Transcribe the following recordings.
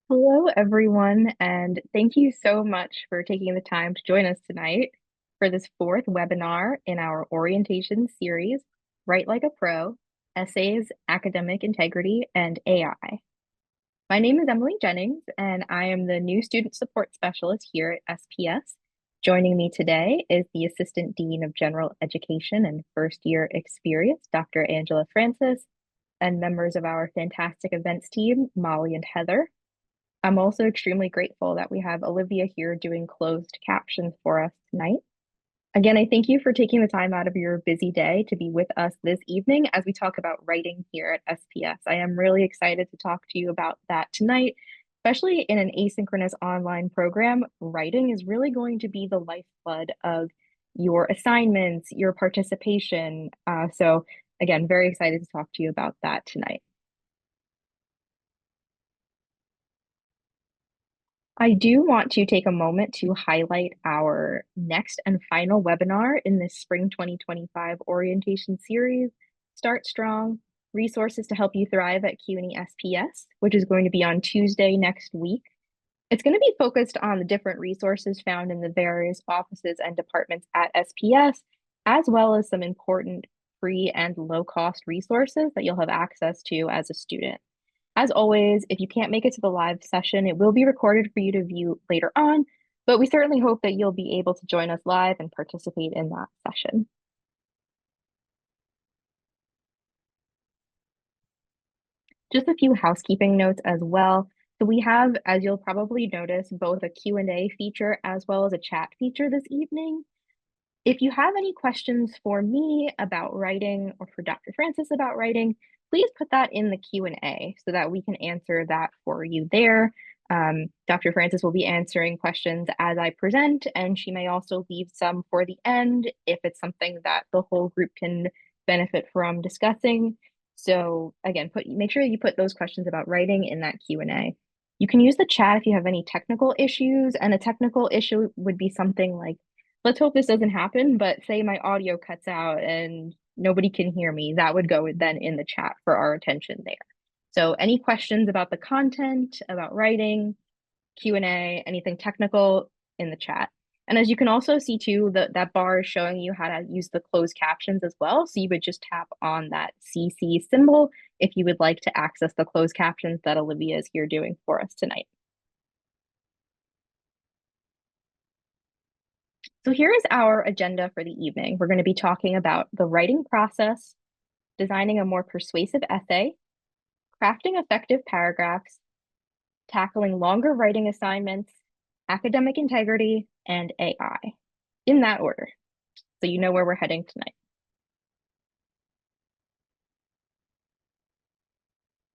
Hello, everyone, and thank you so much for taking the time to join us tonight for this fourth webinar in our orientation series, Write Like a Pro, Essays, Academic Integrity, and AI. My name is Emily Jennings, and I am the new student support specialist here at SPS. Joining me today is the Assistant Dean of General Education and First Year Experience, Dr. Angela Francis, and members of our fantastic events team, Molly and Heather. I'm also extremely grateful that we have Olivia here doing closed captions for us tonight. Again, I thank you for taking the time out of your busy day to be with us this evening as we talk about writing here at SPS. I am really excited to talk to you about that tonight, especially in an asynchronous online program. Writing is really going to be the lifeblood of your assignments, your participation. So again, very excited to talk to you about that tonight. I do want to take a moment to highlight our next and final webinar in this Spring 2025 orientation series, Start Strong, Resources to Help You Thrive at CUNY SPS, which is going to be on Tuesday next week. It's going to be focused on the different resources found in the various offices and departments at SPS, as well as some important free and low-cost resources that you'll have access to as a student. As always, if you can't make it to the live session, it will be recorded for you to view later on, but we certainly hope that you'll be able to join us live and participate in that session. Just a few housekeeping notes as well. So we have, as you'll probably notice, both a Q&A feature as well as a chat feature this evening. If you have any questions for me about writing or for Dr. Francis about writing, please put that in the Q&A so that we can answer that for you there. Dr. Francis will be answering questions as I present, and she may also leave some for the end if it's something that the whole group can benefit from discussing. So again, make sure you put those questions about writing in that Q&A. You can use the chat if you have any technical issues, and a technical issue would be something like, let's hope this doesn't happen, but say my audio cuts out and nobody can hear me, that would go then in the chat for our attention there. So any questions about the content, about writing, Q&A, anything technical in the chat. And as you can also see too, that bar is showing you how to use the closed captions as well. So you would just tap on that CC symbol if you would like to access the closed captions that Olivia is here doing for us tonight. So here is our agenda for the evening. We're going to be talking about the writing process, designing a more persuasive essay, crafting effective paragraphs, tackling longer writing assignments, academic integrity, and AI, in that order, so you know where we're heading tonight.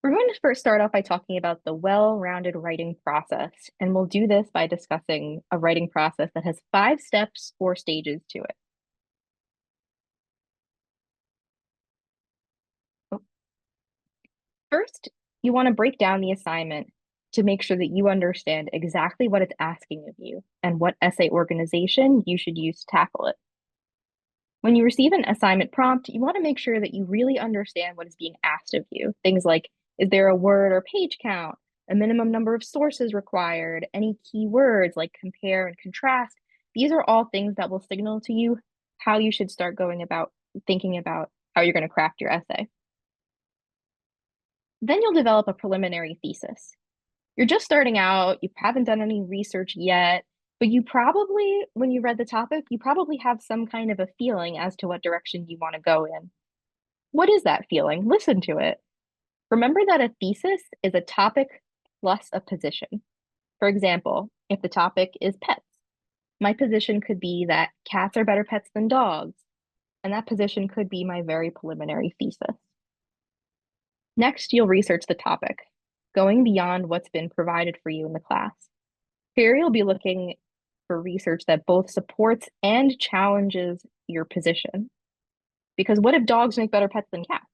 We're going to first start off by talking about the well-rounded writing process, and we'll do this by discussing a writing process that has 5 steps or stages to it. First, you want to break down the assignment to make sure that you understand exactly what it's asking of you and what essay organization you should use to tackle it. When you receive an assignment prompt, you want to make sure that you really understand what is being asked of you. Things like, is there a word or page count, a minimum number of sources required, any key words like compare and contrast? These are all things that will signal to you how you should start going about thinking about how you're going to craft your essay. Then you'll develop a preliminary thesis. You're just starting out, you haven't done any research yet, but you probably, when you read the topic, you probably have some kind of a feeling as to what direction you want to go in. What is that feeling? Listen to it. Remember that a thesis is a topic plus a position. For example, if the topic is pets, my position could be that cats are better pets than dogs, and that position could be my very preliminary thesis. Next, you'll research the topic, going beyond what's been provided for you in the class. Here, you'll be looking for research that both supports and challenges your position. Because what if dogs make better pets than cats?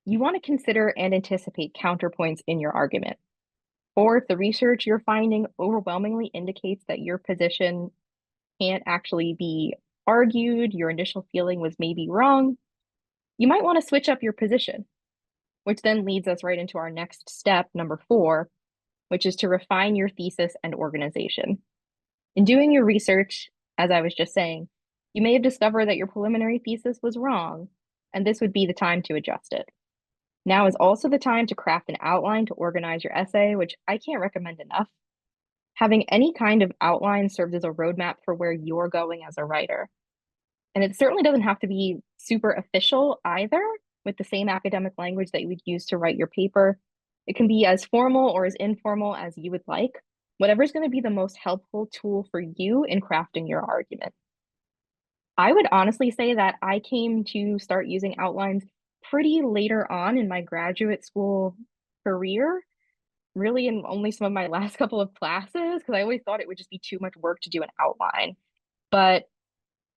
You want to consider and anticipate counterpoints in your argument. Or if the research you're finding overwhelmingly indicates that your position can't actually be argued, your initial feeling was maybe wrong, you might want to switch up your position, which then leads us right into our next step, number 4, which is to refine your thesis and organization. In doing your research, as I was just saying, you may have discovered that your preliminary thesis was wrong, and this would be the time to adjust it. Now is also the time to craft an outline to organize your essay, which I can't recommend enough. Having any kind of outline serves as a roadmap for where you're going as a writer. And it certainly doesn't have to be super official either, with the same academic language that you would use to write your paper. It can be as formal or as informal as you would like, whatever's going to be the most helpful tool for you in crafting your argument. I would honestly say that I came to start using outlines pretty later on in my graduate school career, really in only some of my last couple of classes, because I always thought it would just be too much work to do an outline. But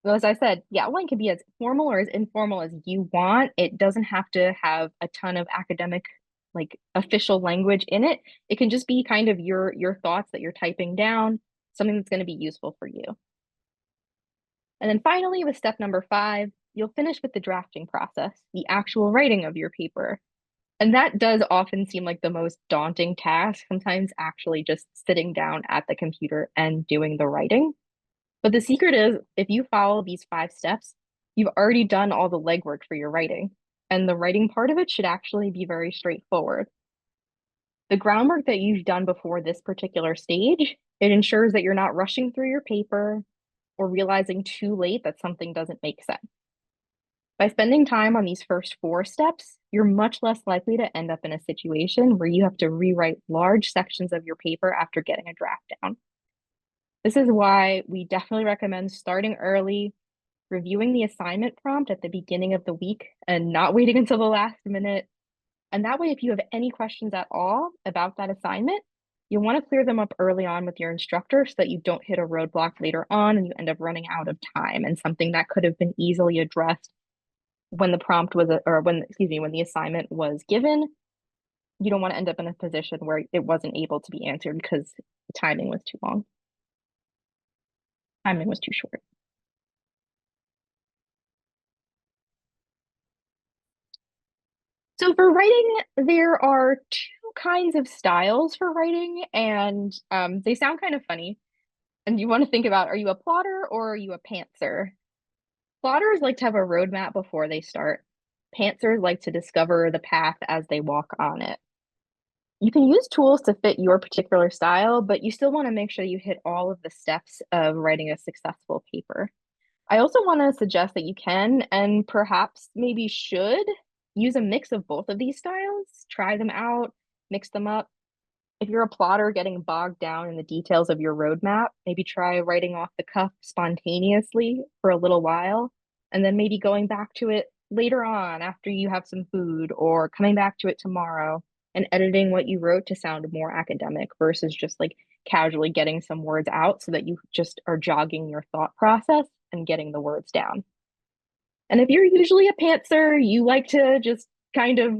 well, as I said, the outline can be as formal or as informal as you want. It doesn't have to have a ton of academic, like official language in it. It can just be kind of your thoughts that you're typing down, something that's going to be useful for you. And then finally, with step number 5, you'll finish with the drafting process, the actual writing of your paper. And that does often seem like the most daunting task, sometimes actually just sitting down at the computer and doing the writing. But the secret is, if you follow these 5 steps, you've already done all the legwork for your writing. And the writing part of it should actually be very straightforward. The groundwork that you've done before this particular stage, it ensures that you're not rushing through your paper or realizing too late that something doesn't make sense. By spending time on these first 4 steps, you're much less likely to end up in a situation where you have to rewrite large sections of your paper after getting a draft down. This is why we definitely recommend starting early, reviewing the assignment prompt at the beginning of the week, and not waiting until the last minute. And that way, if you have any questions at all about that assignment, you'll want to clear them up early on with your instructor so that you don't hit a roadblock later on and you end up running out of time, and something that could have been easily addressed when the prompt was, or when, excuse me, when the assignment was given. You don't want to end up in a position where it wasn't able to be answered because the timing was too long. Timing was too short. So for writing, there are 2 kinds of styles for writing, and they sound kind of funny. And you want to think about, are you a plotter or are you a pantser? Plotters like to have a roadmap before they start. Pantsers like to discover the path as they walk on it. You can use tools to fit your particular style, but you still want to make sure you hit all of the steps of writing a successful paper. I also want to suggest that you can, and perhaps maybe should, use a mix of both of these styles. Try them out, mix them up. If you're a plotter getting bogged down in the details of your roadmap, maybe try writing off the cuff spontaneously for a little while, and then maybe going back to it later on after you have some food, or coming back to it tomorrow and editing what you wrote to sound more academic versus just like casually getting some words out so that you just are jogging your thought process and getting the words down. And if you're usually a pantser, you like to just kind of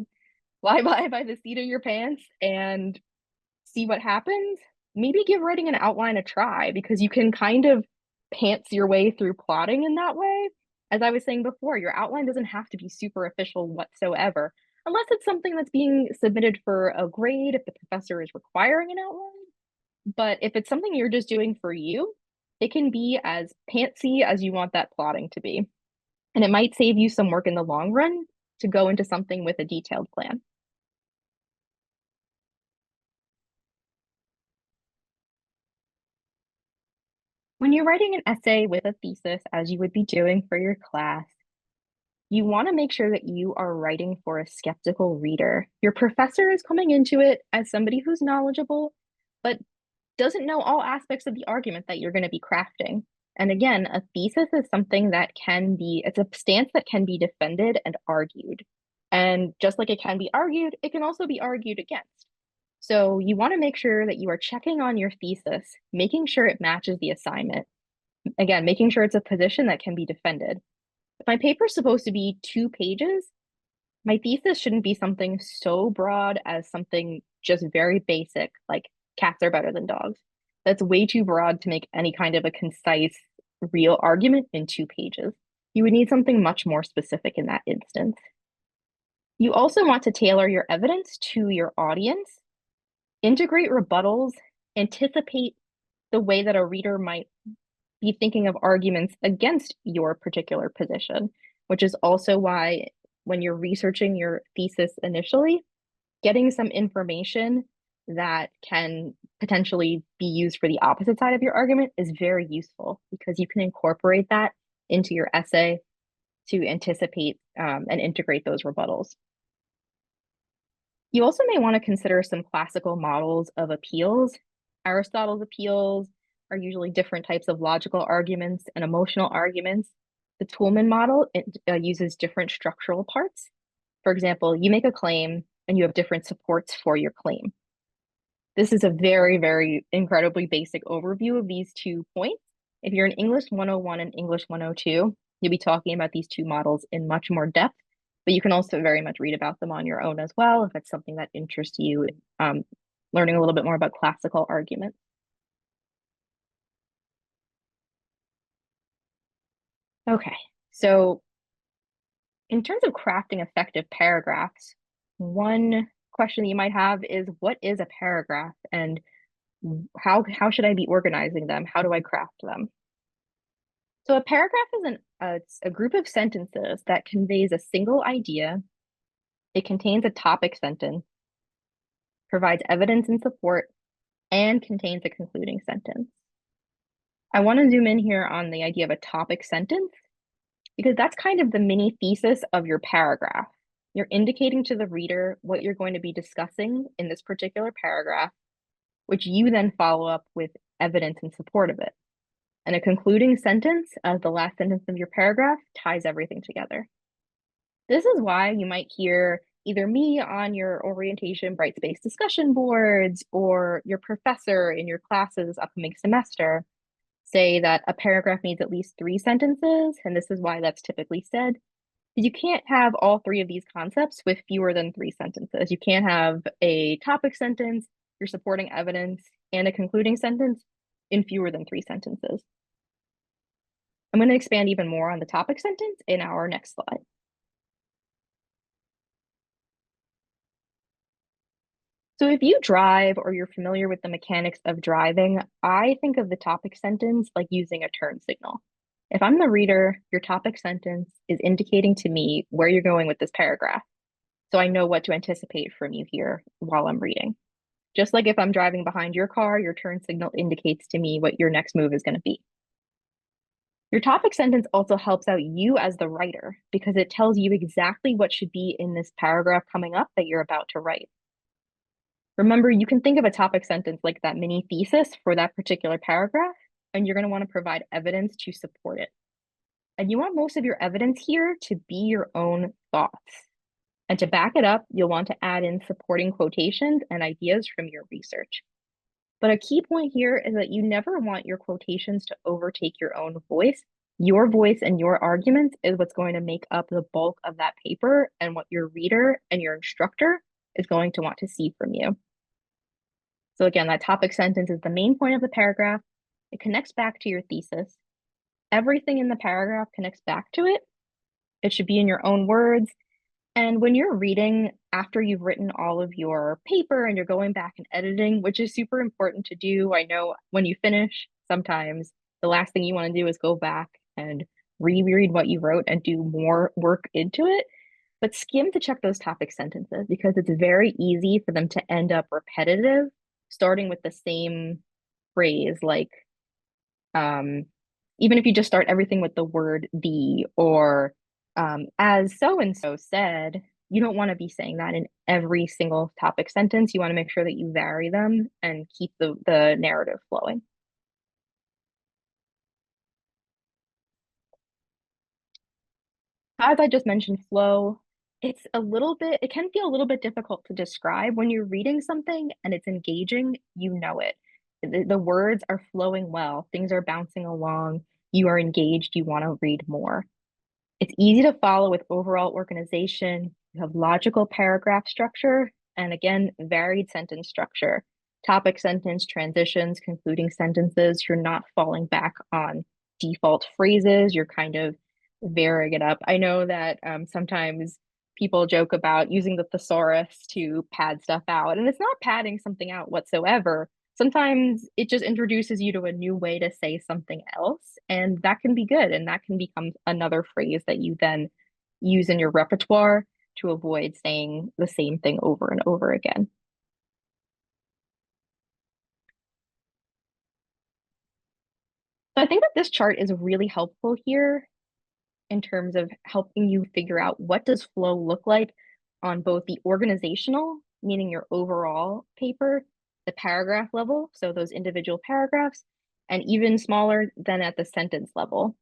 fly by the seat of your pants and see what happens, maybe give writing an outline a try, because you can kind of pants your way through plotting in that way. As I was saying before, your outline doesn't have to be super official whatsoever, unless it's something that's being submitted for a grade, if the professor is requiring an outline. But if it's something you're just doing for you, it can be as pantsy as you want that plotting to be. And it might save you some work in the long run to go into something with a detailed plan. When you're writing an essay with a thesis, as you would be doing for your class, you want to make sure that you are writing for a skeptical reader. Your professor is coming into it as somebody who's knowledgeable, but doesn't know all aspects of the argument that you're going to be crafting. And again, a thesis is something that can be, it's a stance that can be defended and argued. And just like it can be argued, it can also be argued against. So you want to make sure that you are checking on your thesis, making sure it matches the assignment. Again, making sure it's a position that can be defended. If my paper is supposed to be 2 pages, my thesis shouldn't be something so broad as something just very basic, like cats are better than dogs. That's way too broad to make any kind of a concise, real argument in 2 pages. You would need something much more specific in that instance. You also want to tailor your evidence to your audience. Integrate rebuttals, anticipate the way that a reader might be thinking of arguments against your particular position, which is also why when you're researching your thesis initially, getting some information that can potentially be used for the opposite side of your argument is very useful because you can incorporate that into your essay to anticipate and integrate those rebuttals. You also may want to consider some classical models of appeals. Aristotle's appeals are usually different types of logical arguments and emotional arguments. The Toulmin model uses different structural parts. For example, you make a claim and you have different supports for your claim. This is a very, very incredibly basic overview of these 2 points. If you're in English 101 and English 102, you'll be talking about these 2 models in much more depth, but you can also very much read about them on your own as well if it's something that interests you, learning a little bit more about classical arguments. Okay, so in terms of crafting effective paragraphs, one question you might have is what is a paragraph and how should I be organizing them? How do I craft them? So a paragraph is it's a group of sentences that conveys a single idea. It contains a topic sentence, provides evidence and support, and contains a concluding sentence. I want to zoom in here on the idea of a topic sentence because that's kind of the mini thesis of your paragraph. You're indicating to the reader what you're going to be discussing in this particular paragraph, which you then follow up with evidence in support of it. And a concluding sentence as the last sentence of your paragraph ties everything together. This is why you might hear either me on your orientation Brightspace discussion boards or your professor in your classes this upcoming semester say that a paragraph needs at least 3 sentences, and this is why that's typically said. You can't have all 3 of these concepts with fewer than 3 sentences. You can't have a topic sentence, your supporting evidence, and a concluding sentence in fewer than 3 sentences. I'm going to expand even more on the topic sentence in our next slide. So if you drive or you're familiar with the mechanics of driving, I think of the topic sentence like using a turn signal. If I'm the reader, your topic sentence is indicating to me where you're going with this paragraph. So I know what to anticipate from you here while I'm reading. Just like if I'm driving behind your car, your turn signal indicates to me what your next move is going to be. Your topic sentence also helps out you as the writer because it tells you exactly what should be in this paragraph coming up that you're about to write. Remember, you can think of a topic sentence like that mini thesis for that particular paragraph, and you're going to want to provide evidence to support it. And you want most of your evidence here to be your own thoughts. And to back it up, you'll want to add in supporting quotations and ideas from your research. But a key point here is that you never want your quotations to overtake your own voice. Your voice and your arguments is what's going to make up the bulk of that paper and what your reader and your instructor is going to want to see from you. So again, that topic sentence is the main point of the paragraph. It connects back to your thesis. Everything in the paragraph connects back to it. It should be in your own words. And when you're reading after you've written all of your paper and you're going back and editing, which is super important to do, I know when you finish, sometimes the last thing you want to do is go back and reread what you wrote and do more work into it. But skim to check those topic sentences because it's very easy for them to end up repetitive, starting with the same phrase, like even if you just start everything with the word the or as so and so said, you don't want to be saying that in every single topic sentence. You want to make sure that you vary them and keep the narrative flowing. As I just mentioned, flow, it can feel a little bit difficult to describe. When you're reading something and it's engaging, you know it. The words are flowing well, things are bouncing along, you are engaged, you want to read more. It's easy to follow with overall organization. You have logical paragraph structure, and again, varied sentence structure. Topic sentence, transitions, concluding sentences. You're not falling back on default phrases. You're kind of varying it up. I know that sometimes people joke about using the thesaurus to pad stuff out, and it's not padding something out whatsoever. Sometimes it just introduces you to a new way to say something else, and that can be good, and that can become another phrase that you then use in your repertoire to avoid saying the same thing over and over again. So I think that this chart is really helpful here in terms of helping you figure out what does flow look like on both the organizational, meaning your overall paper, the paragraph level, so those individual paragraphs, and even smaller than at the sentence level.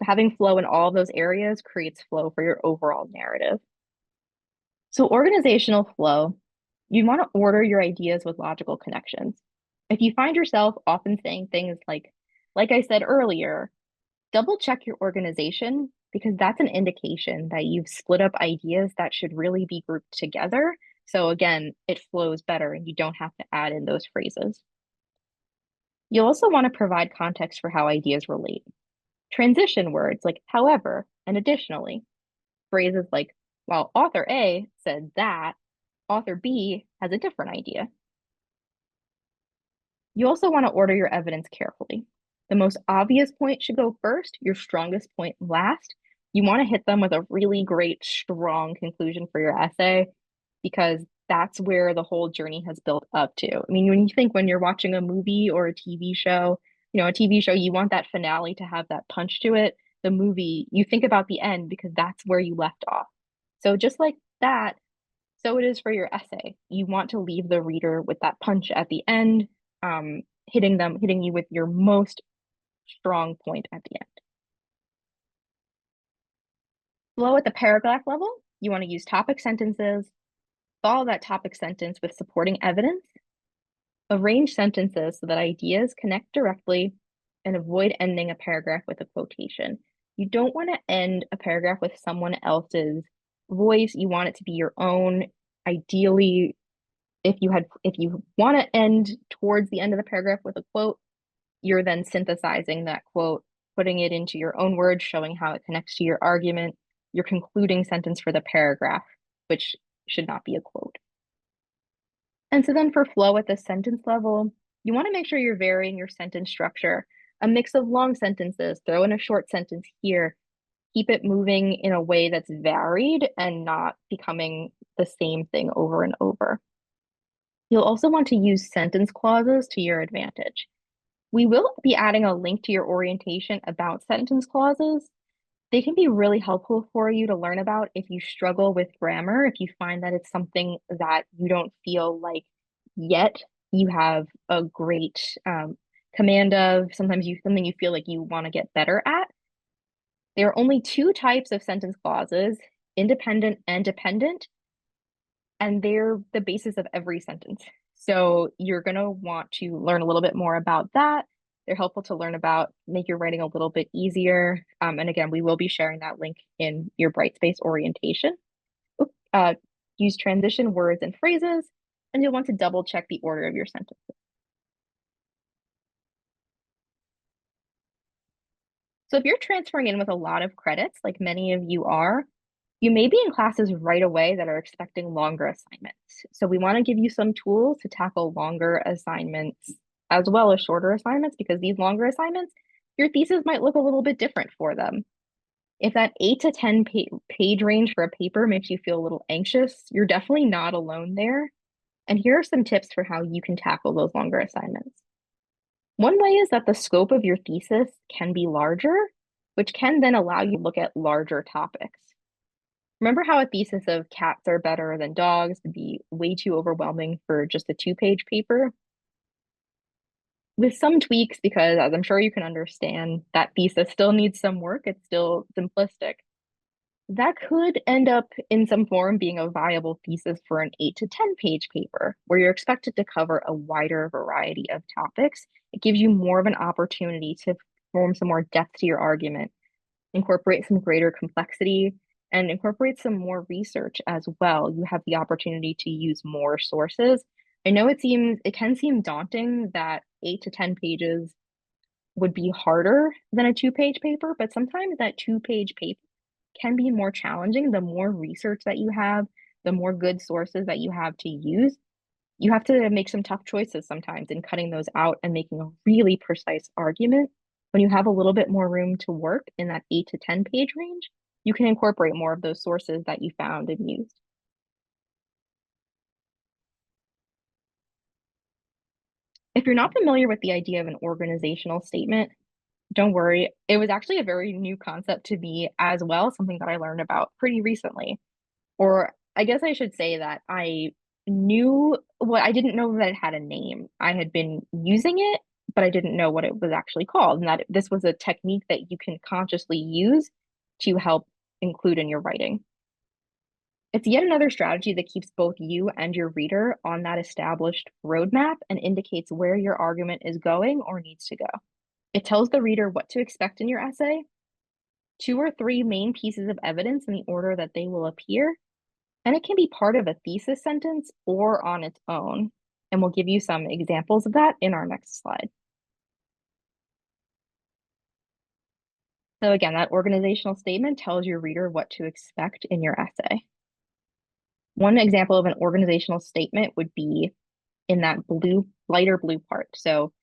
Having flow in all of those areas creates flow for your overall narrative. So organizational flow, you want to order your ideas with logical connections. If you find yourself often saying things like I said earlier, double check your organization because that's an indication that you've split up ideas that should really be grouped together. So again, it flows better and you don't have to add in those phrases. You'll also want to provide context for how ideas relate. Transition words like however and additionally. Phrases like, while author A said that, author B has a different idea. You also want to order your evidence carefully. The most obvious point should go first, your strongest point last. You want to hit them with a really great, strong conclusion for your essay because that's where the whole journey has built up to. I mean, when you think when you're watching a movie or a TV show, a TV show, you want that finale to have that punch to it. The movie, you think about the end because that's where you left off. So just like that, so it is for your essay. You want to leave the reader with that punch at the end, hitting you with your most strong point at the end. Flow at the paragraph level, you want to use topic sentences, follow that topic sentence with supporting evidence, arrange sentences so that ideas connect directly, and avoid ending a paragraph with a quotation. You don't want to end a paragraph with someone else's voice. You want it to be your own. Ideally, if you want to end towards the end of the paragraph with a quote, you're then synthesizing that quote, putting it into your own words, showing how it connects to your argument, your concluding sentence for the paragraph, which should not be a quote. And so then for flow at the sentence level, you want to make sure you're varying your sentence structure. A mix of long sentences, throw in a short sentence here, keep it moving in a way that's varied and not becoming the same thing over and over. You'll also want to use sentence clauses to your advantage. We will be adding a link to your orientation about sentence clauses. They can be really helpful for you to learn about if you struggle with grammar, if you find that it's something that you don't feel like yet you have a great command of, something you feel like you want to get better at. There are only two types of sentence clauses, independent and dependent, and they're the basis of every sentence. So you're going to want to learn a little bit more about that. They're helpful to learn about, make your writing a little bit easier. And again, we will be sharing that link in your Brightspace orientation. Uh, use transition words and phrases, and you'll want to double check the order of your sentences. So if you're transferring in with a lot of credits, like many of you are, you may be in classes right away that are expecting longer assignments. So we want to give you some tools to tackle longer assignments as well as shorter assignments, because these longer assignments, your thesis might look a little bit different for them. If that 8 to 10 page range for a paper makes you feel a little anxious, you're definitely not alone there. And here are some tips for how you can tackle those longer assignments. One way is that the scope of your thesis can be larger, which can then allow you to look at larger topics. Remember how a thesis of cats are better than dogs would be way too overwhelming for just a 2-page paper? With some tweaks, because as I'm sure you can understand, that thesis still needs some work, it's still simplistic. That could end up in some form being a viable thesis for an 8 to 10 page paper, where you're expected to cover a wider variety of topics. It gives you more of an opportunity to form some more depth to your argument, incorporate some greater complexity, and incorporate some more research as well. You have the opportunity to use more sources. I know it can seem daunting that 8 to 10 pages would be harder than a 2-page paper, but sometimes that 2-page paper can be more challenging. The more research that you have, the more good sources that you have to use. You have to make some tough choices sometimes in cutting those out and making a really precise argument. When you have a little bit more room to work in that 8 to 10 page range, you can incorporate more of those sources that you found and used. If you're not familiar with the idea of an organizational statement, don't worry. It was actually a very new concept to me as well, something that I learned about pretty recently. Or I guess I should say that I knew what I didn't know that it had a name. I had been using it, but I didn't know what it was actually called, and that this was a technique that you can consciously use to help include in your writing. It's yet another strategy that keeps both you and your reader on that established roadmap and indicates where your argument is going or needs to go. It tells the reader what to expect in your essay, 2 or 3 main pieces of evidence in the order that they will appear, and it can be part of a thesis sentence or on its own. And we'll give you some examples of that in our next slide. So again, that organizational statement tells your reader what to expect in your essay. One example of an organizational statement would be in that lighter blue part. So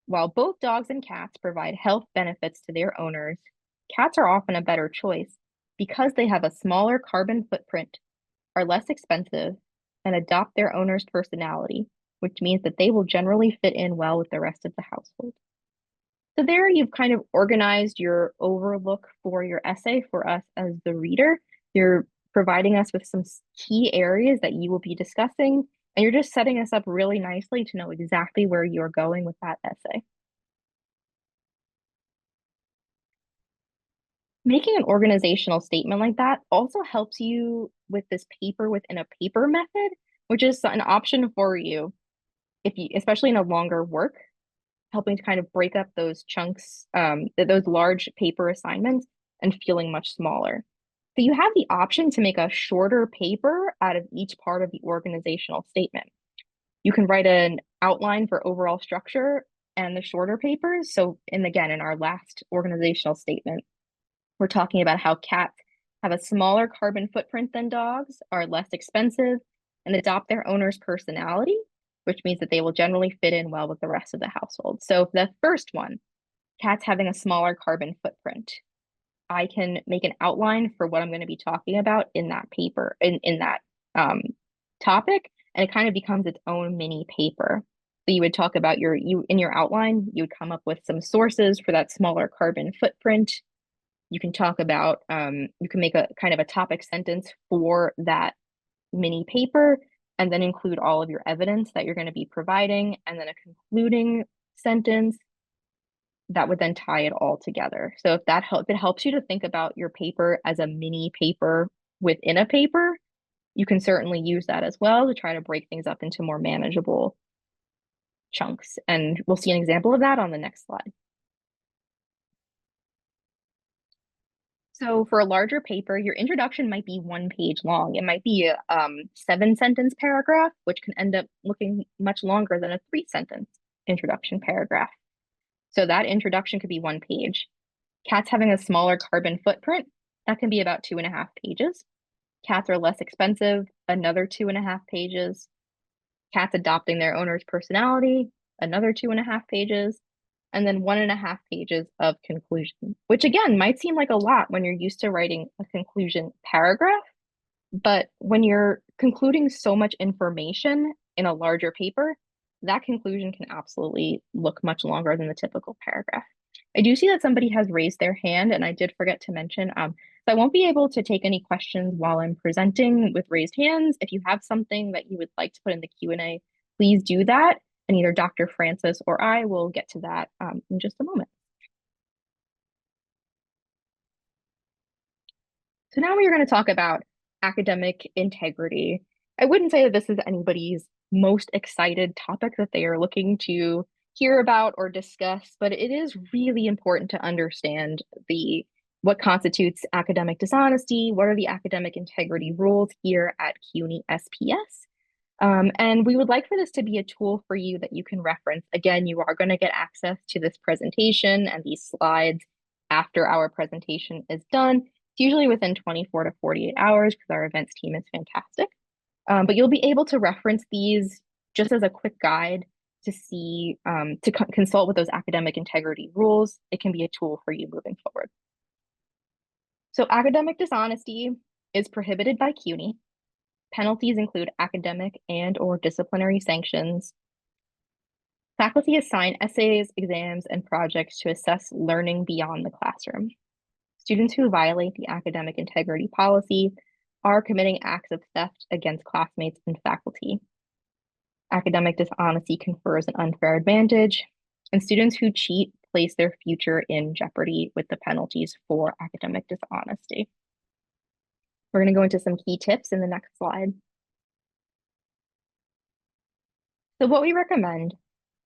while both dogs and cats provide health benefits to their owners, cats are often a better choice because they have a smaller carbon footprint, are less expensive, and adopt their owner's personality, which means that they will generally fit in well with the rest of the household. So there you've kind of organized your overlook for your essay for us as the reader. You're providing us with some key areas that you will be discussing, and you're just setting us up really nicely to know exactly where you're going with that essay. Making an organizational statement like that also helps you with this paper within a paper method, which is an option for you if you, especially in a longer work, helping to kind of break up those chunks, those large paper assignments and feeling much smaller. So you have the option to make a shorter paper out of each part of the organizational statement. You can write an outline for overall structure and the shorter papers. So in our last organizational statement, we're talking about how cats have a smaller carbon footprint than dogs, are less expensive, and adopt their owner's personality, which means that they will generally fit in well with the rest of the household. So the first one, cats having a smaller carbon footprint. I can make an outline for what I'm going to be talking about in that paper, in that topic, and it kind of becomes its own mini paper. So you would talk about in your outline, you would come up with some sources for that smaller carbon footprint. You can talk about, you can make a kind of a topic sentence for that mini paper and then include all of your evidence that you're going to be providing, and then a concluding sentence that would then tie it all together. So if it helps you to think about your paper as a mini paper within a paper, you can certainly use that as well to try to break things up into more manageable chunks. And we'll see an example of that on the next slide. So for a larger paper, your introduction might be 1 page long. It might be a 7 sentence paragraph, which can end up looking much longer than a 3 sentence introduction paragraph. So that introduction could be 1 page. Cats having a smaller carbon footprint, that can be about 2.5 pages. Cats are less expensive, another 2.5 pages. Cats adopting their owner's personality, another 2.5 pages. And then 1.5 pages of conclusion, which again might seem like a lot when you're used to writing a conclusion paragraph. But when you're concluding so much information in a larger paper, that conclusion can absolutely look much longer than the typical paragraph. I do see that somebody has raised their hand, and I did forget to mention, so I won't be able to take any questions while I'm presenting with raised hands. If you have something that you would like to put in the Q&A, please do that, and either Dr. Francis or I will get to that in just a moment. So now we are going to talk about academic integrity. I wouldn't say that this is anybody's most excited topic that they are looking to hear about or discuss, but it is really important to understand what constitutes academic dishonesty, what are the academic integrity rules here at CUNY SPS. And we would like for this to be a tool for you that you can reference. Again, you are going to get access to this presentation and these slides after our presentation is done. It's usually within 24 to 48 hours because our events team is fantastic. But you'll be able to reference these just as a quick guide to see, to consult with those academic integrity rules. It can be a tool for you moving forward. So academic dishonesty is prohibited by CUNY. Penalties include academic and or disciplinary sanctions. Faculty assign essays, exams, and projects to assess learning beyond the classroom. Students who violate the academic integrity policy are committing acts of theft against classmates and faculty. Academic dishonesty confers an unfair advantage, and students who cheat place their future in jeopardy with the penalties for academic dishonesty. We're going to go into some key tips in the next slide. So what we recommend,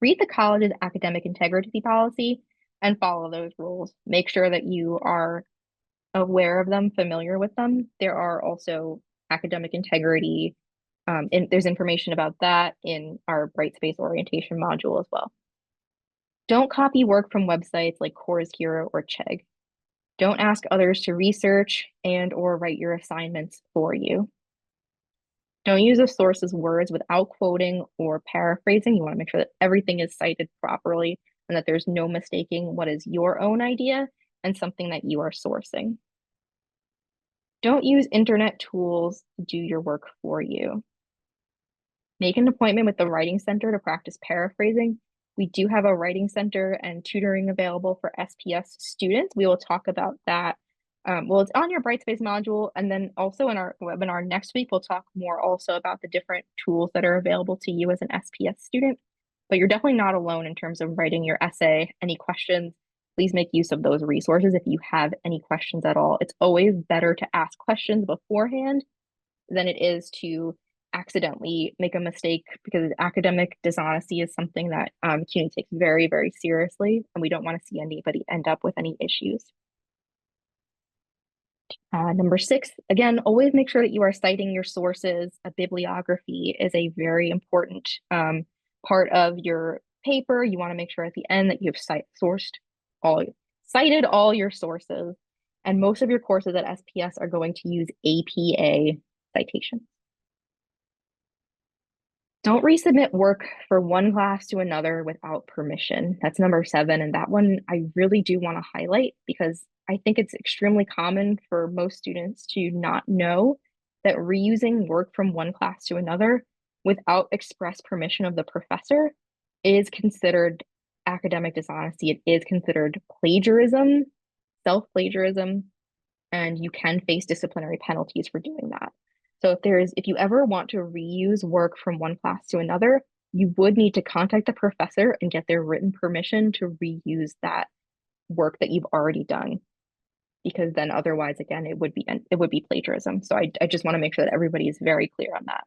read the college's academic integrity policy and follow those rules. Make sure that you are aware of them, familiar with them. There are also academic integrity, and there's information about that in our Brightspace orientation module as well. Don't copy work from websites like Course Hero or Chegg. Don't ask others to research and or write your assignments for you. Don't use a source's words without quoting or paraphrasing. You want to make sure that everything is cited properly and that there's no mistaking what is your own idea and something that you are sourcing. Don't use internet tools to do your work for you. Make an appointment with the Writing Center to practice paraphrasing. We do have a Writing Center and tutoring available for SPS students. We will talk about that. Well, it's on your Brightspace module, and then also in our webinar next week, we'll talk more also about the different tools that are available to you as an SPS student. But you're definitely not alone in terms of writing your essay. Any questions, please make use of those resources if you have any questions at all. It's always better to ask questions beforehand than it is to accidentally make a mistake, because academic dishonesty is something that CUNY takes very, very seriously, and we don't want to see anybody end up with any issues. Number 6, again, always make sure that you are citing your sources. A bibliography is a very important part of your paper. You want to make sure at the end that you've cited all your sources. And most of your courses at SPS are going to use APA citations. Don't resubmit work for one class to another without permission. That's number 7. And that one I really do want to highlight because I think it's extremely common for most students to not know that reusing work from one class to another without express permission of the professor is considered academic dishonesty. It is considered plagiarism, self-plagiarism, and you can face disciplinary penalties for doing that. So if you ever want to reuse work from one class to another, you would need to contact the professor and get their written permission to reuse that work that you've already done. Because then otherwise, again, it would be plagiarism. So I just want to make sure that everybody is very clear on that.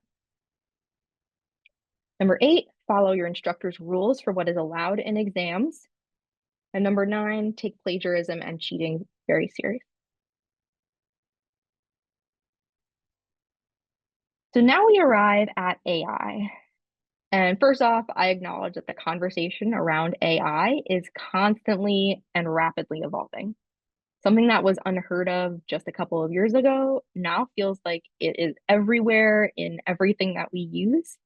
Number 8, follow your instructor's rules for what is allowed in exams. And number 9, take plagiarism and cheating very seriously. So now we arrive at AI. And first off, I acknowledge that the conversation around AI is constantly and rapidly evolving. Something that was unheard of just a couple of years ago now feels like it is everywhere in everything that we use.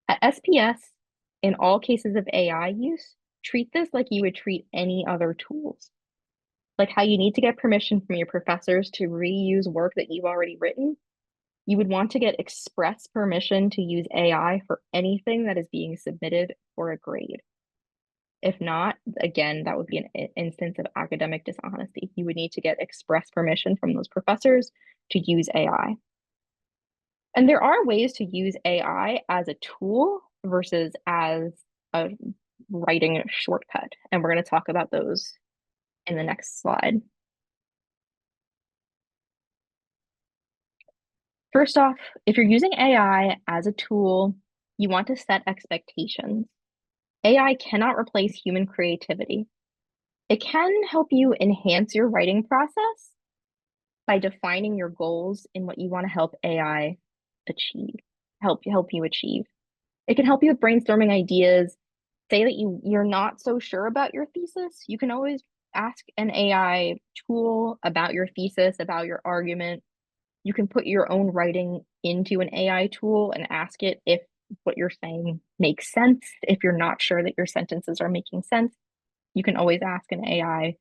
At SPS, in all cases of AI use, treat this like you would treat any other tools. Like how you need to get permission from your professors to reuse work that you've already written, you would want to get express permission to use AI for anything that is being submitted for a grade. If not, again, that would be an instance of academic dishonesty. You would need to get express permission from those professors to use AI. And there are ways to use AI as a tool versus as a writing shortcut. And we're going to talk about those in the next slide. First off, if you're using AI as a tool, you want to set expectations. AI cannot replace human creativity. It can help you enhance your writing process by defining your goals in what you want to help AI achieve, help you achieve. It can help you with brainstorming ideas. Say that you're not so sure about your thesis. You can always ask an AI tool about your thesis, about your argument. You can put your own writing into an AI tool and ask it if what you're saying makes sense. If you're not sure that your sentences are making sense, you can always ask an AI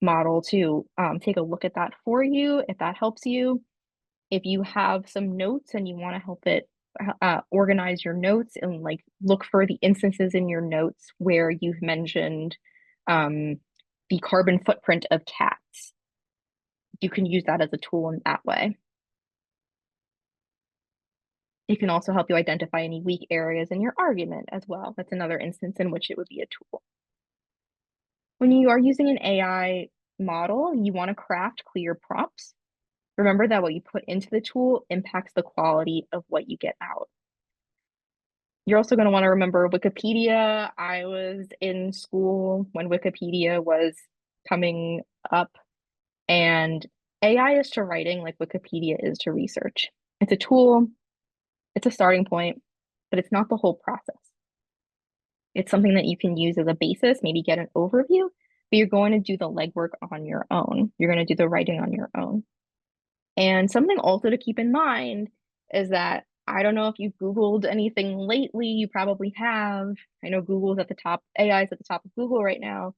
model to take a look at that for you if that helps you. If you have some notes and you want to help it organize your notes and like look for the instances in your notes where you've mentioned um, the carbon footprint of cats, you can use that as a tool in that way. It can also help you identify any weak areas in your argument as well. That's another instance in which it would be a tool. When you are using an AI model, you want to craft clear prompts. Remember that what you put into the tool impacts the quality of what you get out. You're also going to want to remember Wikipedia. I was in school when Wikipedia was coming up, and AI is to writing like Wikipedia is to research. It's a tool, it's a starting point, but it's not the whole process. It's something that you can use as a basis, maybe get an overview, but you're going to do the legwork on your own. You're going to do the writing on your own. And something also to keep in mind is that I don't know if you've Googled anything lately, you probably have. I know Google's at the top, AI is at the top of Google right now.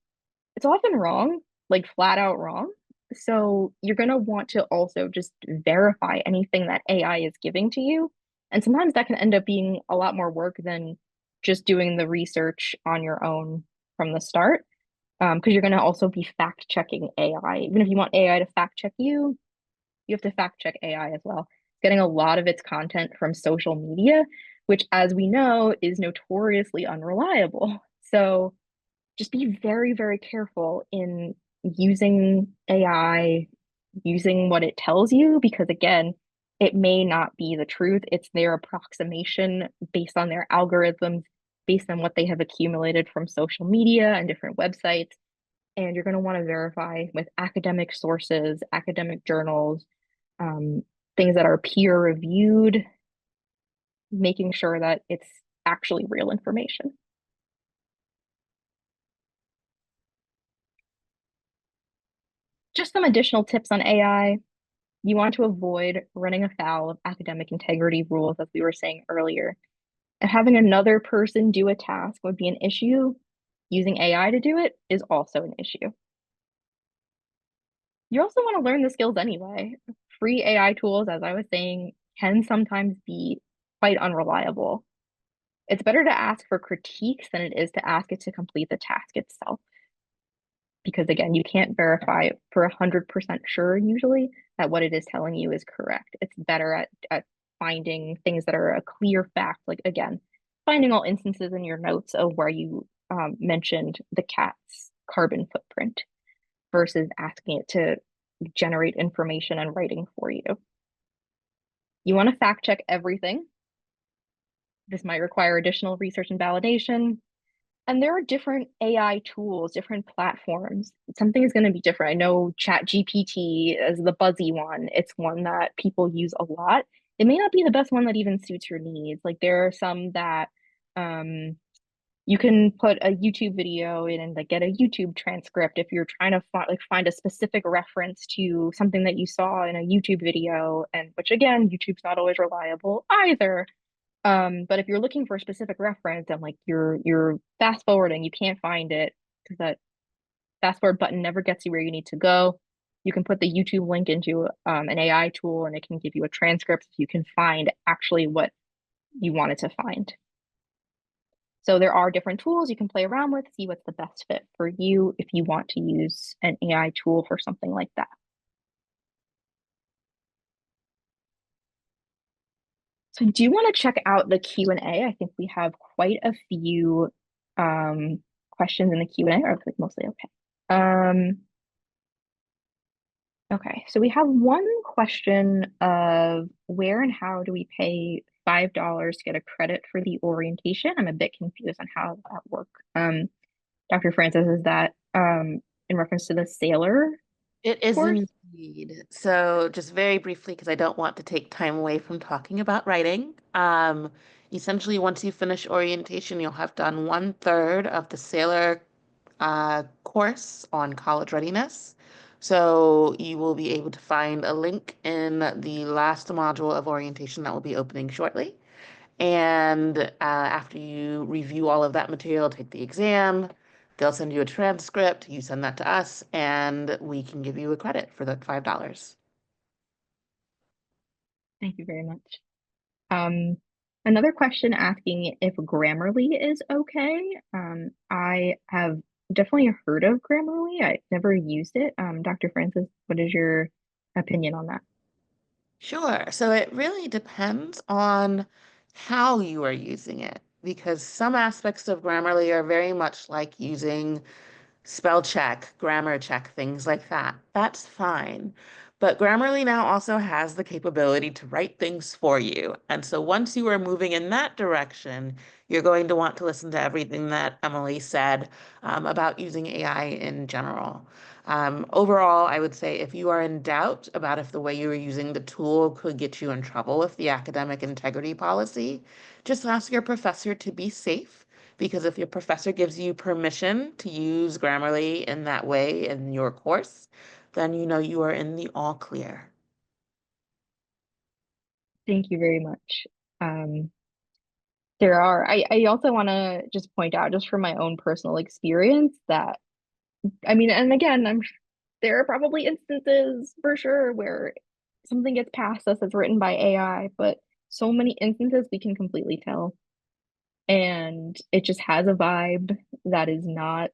It's often wrong, like flat out wrong. So you're going to want to also just verify anything that AI is giving to you. And sometimes that can end up being a lot more work than just doing the research on your own from the start. Because you're going to also be fact checking AI. Even if you want AI to fact check you have to fact check AI as well. Getting a lot of its content from social media, which, as we know, is notoriously unreliable. So just be very, very careful in using AI, using what it tells you, because again, it may not be the truth. It's their approximation based on their algorithms, based on what they have accumulated from social media and different websites. And you're going to want to verify with academic sources, academic journals, um, things that are peer reviewed, making sure that it's actually real information. Just some additional tips on AI. You want to avoid running afoul of academic integrity rules, as we were saying earlier. And having another person do a task would be an issue. Using AI to do it is also an issue. You also want to learn the skills anyway. Free AI tools, as I was saying, can sometimes be quite unreliable. It's better to ask for critiques than it is to ask it to complete the task itself. Because again, you can't verify for 100% sure usually that what it is telling you is correct. It's better at finding things that are a clear fact. Like again, finding all instances in your notes of where you mentioned the cat's carbon footprint versus asking it to generate information and writing for you. You want to fact check everything. This might require additional research and validation. And there are different AI tools, different platforms. Something is going to be different. I know ChatGPT is the buzzy one. It's one that people use a lot. It may not be the best one that even suits your needs. Like there are some that you can put a YouTube video in and like get a YouTube transcript if you're trying to find a specific reference to something that you saw in a YouTube video, and which again, YouTube's not always reliable either. But if you're looking for a specific reference and like you're fast forwarding, you can't find it because that fast forward button never gets you where you need to go. You can put the YouTube link into an AI tool and it can give you a transcript so you can find actually what you wanted to find. So there are different tools you can play around with, see what's the best fit for you if you want to use an AI tool for something like that. So I do want to check out the Q&A. I think we have quite a few questions in the Q&A, or like mostly okay. Okay, so we have one question of where and how do we pay $5 to get a credit for the orientation? I'm a bit confused on how that works. Dr. Francis, is that in reference to the sailor It is course? indeed. So, just very briefly, because I don't want to take time away from talking about writing. Essentially, once you finish orientation, you'll have done 1/3 of the sailor course on college readiness. So you will be able to find a link in the last module of orientation that will be opening shortly. And after you review all of that material, take the exam, they'll send you a transcript, you send that to us, and we can give you a credit for that $5. Thank you very much. Um, Another question asking if Grammarly is okay. I have definitely heard of Grammarly. I've never used it. Dr. Francis, what is your opinion on that? Sure. So it really depends on how you are using it, because some aspects of Grammarly are very much like using spell check, grammar check, things like that. That's fine. But Grammarly now also has the capability to write things for you. And so once you are moving in that direction, you're going to want to listen to everything that Emily said about using AI in general. Overall, I would say if you are in doubt about if the way you are using the tool could get you in trouble with the academic integrity policy, just ask your professor to be safe, because if your professor gives you permission to use Grammarly in that way in your course, then you know you are in the all clear. Thank you very much. Um, I also want to just point out, just from my own personal experience, that, I mean, and again, there are probably instances for sure where something gets past us that's written by AI, but so many instances we can completely tell. And it just has a vibe that is not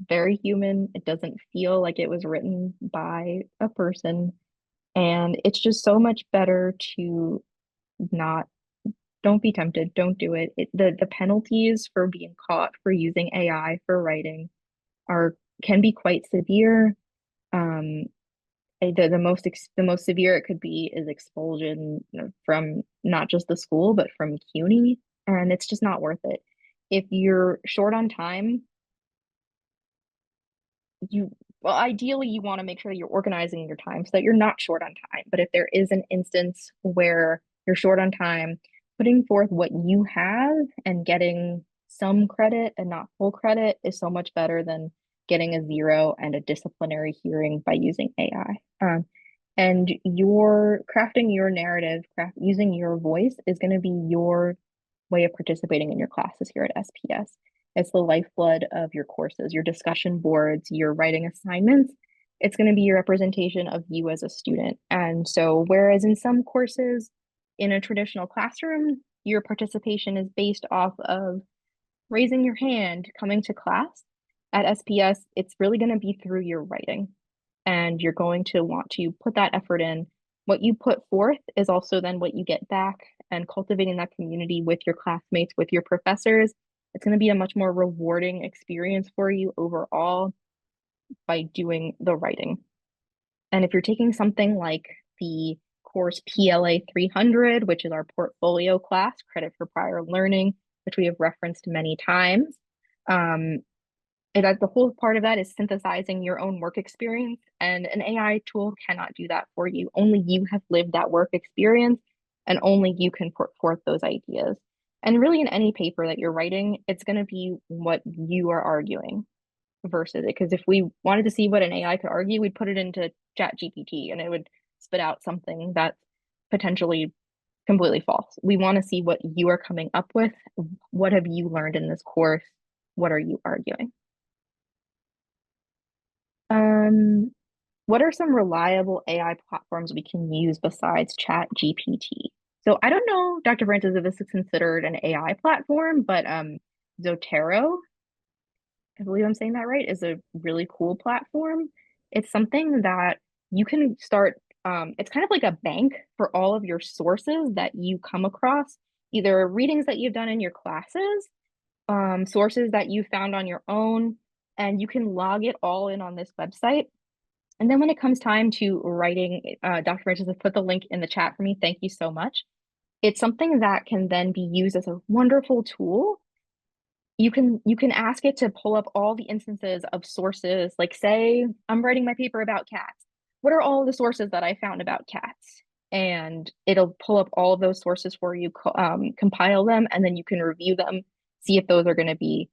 very human. It doesn't feel like it was written by a person. And it's just so much better to not, don't be tempted, don't do it. The penalties for being caught for using AI for writing are can be quite severe. Um, the most severe it could be is expulsion, from not just the school but from CUNY, and it's just not worth it. If you're short on time, you well, ideally you want to make sure that you're organizing your time so that you're not short on time. But if there is an instance where you're short on time, putting forth what you have and getting some credit and not full credit is so much better than getting a zero and a disciplinary hearing by using AI. And your crafting your narrative, using your voice is going to be your way of participating in your classes here at SPS. It's the lifeblood of your courses, your discussion boards, your writing assignments. It's going to be your representation of you as a student. And so, whereas in some courses in a traditional classroom, your participation is based off of raising your hand, coming to class, at SPS, it's really going to be through your writing. And you're going to want to put that effort in. What you put forth is also then what you get back, and cultivating that community with your classmates, with your professors. It's going to be a much more rewarding experience for you overall by doing the writing. And if you're taking something like the course PLA 300, which is our portfolio class, credit for prior learning, which we have referenced many times, um, and that the whole part of that is synthesizing your own work experience, and an AI tool cannot do that for you. Only you have lived that work experience, and only you can put forth those ideas. And really, in any paper that you're writing, it's going to be what you are arguing versus it. Because if we wanted to see what an AI could argue, we'd put it into Chat GPT and it would spit out something that's potentially completely false. We want to see what you are coming up with. What have you learned in this course? What are you arguing? Um, what are some reliable AI platforms we can use besides Chat GPT? So I don't know, Dr. Francis, if this is considered an AI platform, but Zotero, I believe I'm saying that right, is a really cool platform. It's something that you can start, it's kind of like a bank for all of your sources that you come across, either readings that you've done in your classes, sources that you found on your own, and you can log it all in on this website. And then when it comes time to writing, Dr. Francis has put the link in the chat for me. Thank you so much. It's something that can then be used as a wonderful tool. You can ask it to pull up all the instances of sources, like say I'm writing my paper about cats. What are all the sources that I found about cats? And it'll pull up all of those sources for you, compile them, and then you can review them, see if those are going to be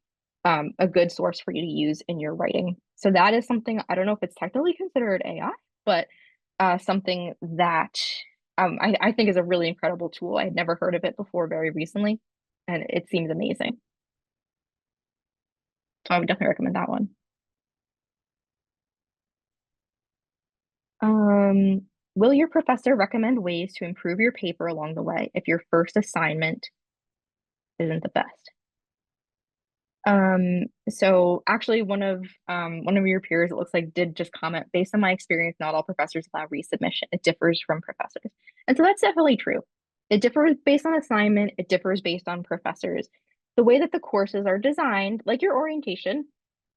a good source for you to use in your writing. So that is something, I don't know if it's technically considered AI, but something that I think is a really incredible tool. I had never heard of it before very recently, and it seems amazing. So I would definitely recommend that one. Will your professor recommend ways to improve your paper along the way if your first assignment isn't the best? So actually one of your peers, it looks like, did just comment, based on my experience, not all professors allow resubmission. It differs from professors. And so that's definitely true. It differs based on assignment, it differs based on professors. The way that the courses are designed, like your orientation,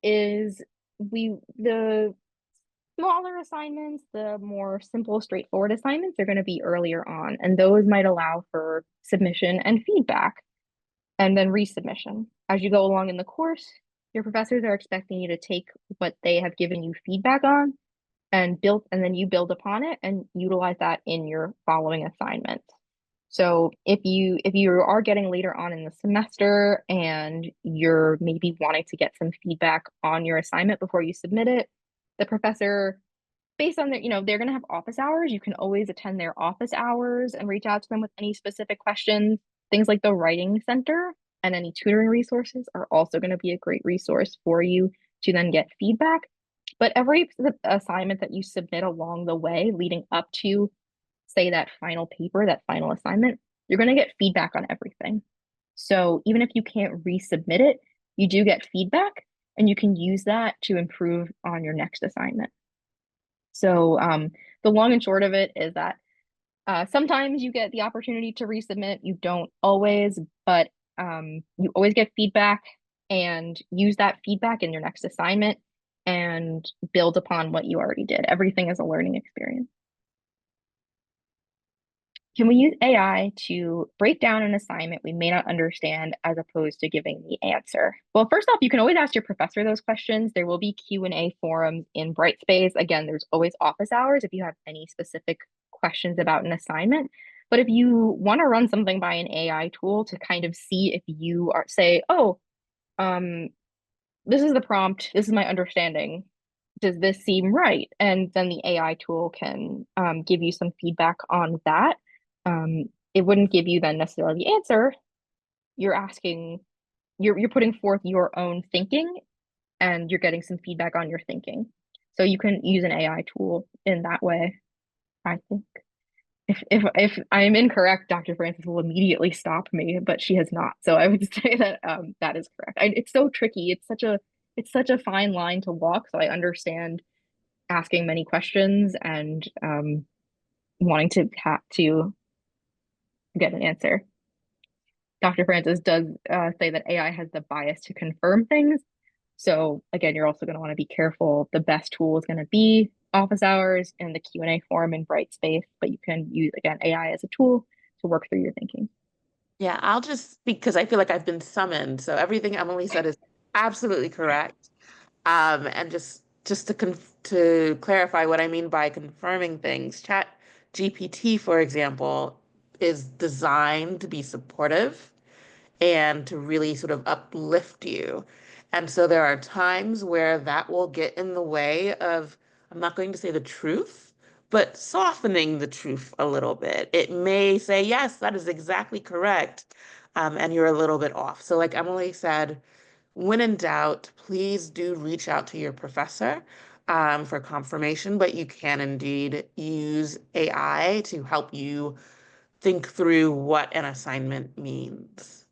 is the smaller assignments, the more simple, straightforward assignments are going to be earlier on, and those might allow for submission and feedback and then resubmission. As you go along in the course, your professors are expecting you to take what they have given you feedback on and then you build upon it and utilize that in your following assignments. So if you are getting later on in the semester and you're maybe wanting to get some feedback on your assignment before you submit it, the professor, based on their, they're going to have office hours. You can always attend their office hours and reach out to them with any specific questions. Things like the writing center and any tutoring resources are also going to be a great resource for you to then get feedback. But every assignment that you submit along the way leading up to, say, that final paper, that final assignment, you're going to get feedback on everything. So even if you can't resubmit it, you do get feedback and you can use that to improve on your next assignment. So the long and short of it is that sometimes you get the opportunity to resubmit. You don't always, but you always get feedback and use that feedback in your next assignment and build upon what you already did. Everything is a learning experience. Can we use AI to break down an assignment we may not understand as opposed to giving the answer? Well, first off, you can always ask your professor those questions. There will be Q&A forums in Brightspace. Again, there's always office hours if you have any specific questions about an assignment. But if you want to run something by an AI tool to kind of see if you are, say, oh, um, this is the prompt, this is my understanding. Does this seem right? And then the AI tool can give you some feedback on that. It wouldn't give you then necessarily the answer. You're asking, you're putting forth your own thinking and you're getting some feedback on your thinking. So you can use an AI tool in that way, I think. If I'm incorrect, Dr. Francis will immediately stop me, but she has not. So I would say that that is correct. It's so tricky. It's such a fine line to walk. So I understand asking many questions and wanting to get an answer. Dr. Francis does say that AI has the bias to confirm things. So again, you're also going to want to be careful. The best tool is going to be office hours and the Q&A forum in Brightspace, but you can use, again, AI as a tool to work through your thinking. Yeah, I'll just speak because I feel like I've been summoned. So everything Emily said is absolutely correct. And just to clarify what I mean by confirming things, Chat GPT, for example, is designed to be supportive and to really sort of uplift you. And so there are times where that will get in the way of, I'm not going to say the truth, but softening the truth a little bit. It may say, yes, that is exactly correct. And you're a little bit off. So, like Emily said, when in doubt, please do reach out to your professor for confirmation, but you can indeed use AI to help you think through what an assignment means.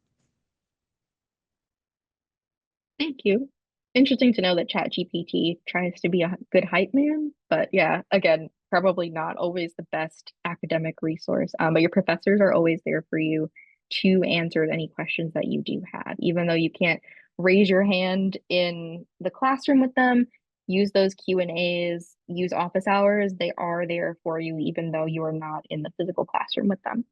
Thank you. Interesting to know that ChatGPT tries to be a good hype man, but yeah, again, probably not always the best academic resource. But your professors are always there for you to answer any questions that you do have, even though you can't raise your hand in the classroom with them. Use those Q&As, use office hours. They are there for you, even though you are not in the physical classroom with them.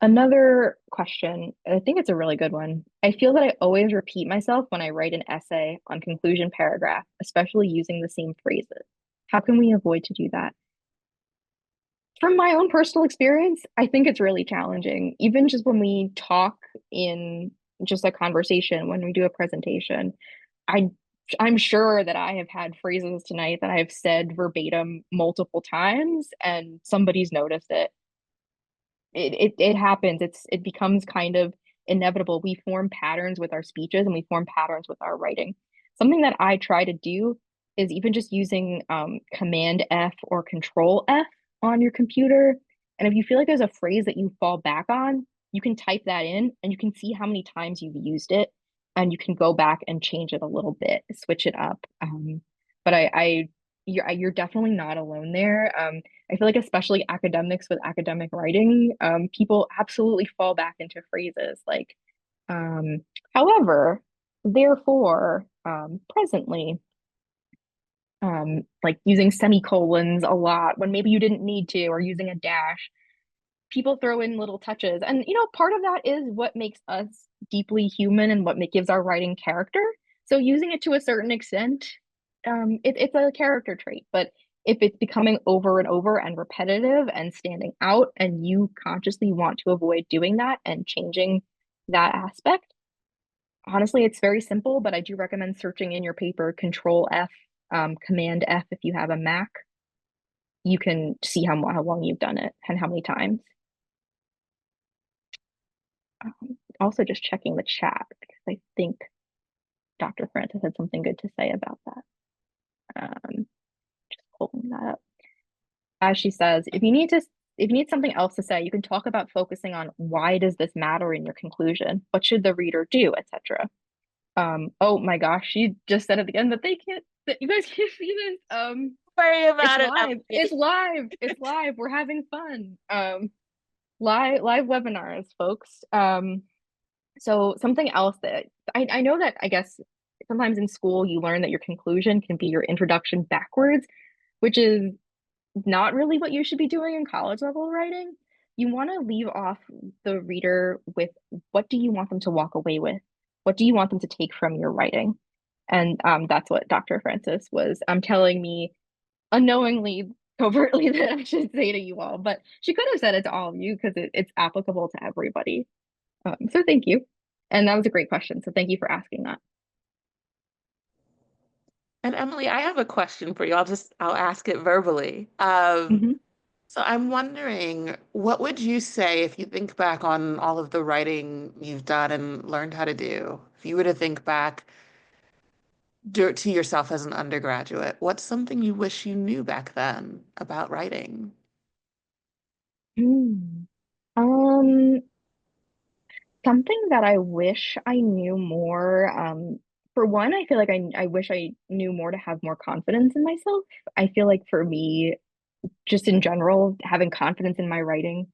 Another question, I think it's a really good one. I feel that I always repeat myself when I write an essay on conclusion paragraph, especially using the same phrases. How can we avoid to do that? From my own personal experience, I think it's really challenging. Even just when we talk in just a conversation, when we do a presentation, I I'm sure that I have had phrases tonight that I've said verbatim multiple times and somebody's noticed it. It happens. It becomes kind of inevitable. We form patterns with our speeches and we form patterns with our writing. Something that I try to do is even just using Command F or Control F on your computer. And if you feel like there's a phrase that you fall back on, you can type that in and you can see how many times you've used it, and you can go back and change it a little bit, switch it up. But you're definitely not alone there. I feel like especially academics with academic writing, people absolutely fall back into phrases like, um, however, therefore, presently, like using semicolons a lot when maybe you didn't need to, or using a dash. People throw in little touches, and part of that is what makes us deeply human and what gives our writing character. So using it to a certain extent, it's a character trait. But if it's becoming over and over and repetitive and standing out, and you consciously want to avoid doing that and changing that aspect, honestly, it's very simple. But I do recommend searching in your paper, Control F, Command F if you have a Mac. You can see how long you've done it and how many times. Also, just checking the chat because I think Dr. Francis had something good to say about that. Just pulling that up. As she says, if you need something else to say, you can talk about focusing on why does this matter in your conclusion? What should the reader do, etc. Oh my gosh, she just said it again, but they can't. You guys can't see this. Worry It's about it, live. Emily. It's live. It's live. We're having fun. Live webinars, folks. So something else that I know that I guess sometimes in school you learn that your conclusion can be your introduction backwards, which is not really what you should be doing in college level writing. You want to leave off the reader with what do you want them to walk away with? What do you want them to take from your writing? And that's what Dr. Francis was telling me unknowingly, covertly that I should say to you all. But she could have said it to all of you because it's applicable to everybody. So thank you. And that was a great question. So thank you for asking that. And Emily, I have a question for you. I'll ask it verbally. Mhm. So I'm wondering, what would you say if you think back on all of the writing you've done and learned how to do? If you were to think back to yourself as an undergraduate, what's something you wish you knew back then about writing? Hmm. Um, Something that I wish I knew more. For one, I feel like I wish I knew more to have more confidence in myself. I feel like for me, just in general, having confidence in my writing,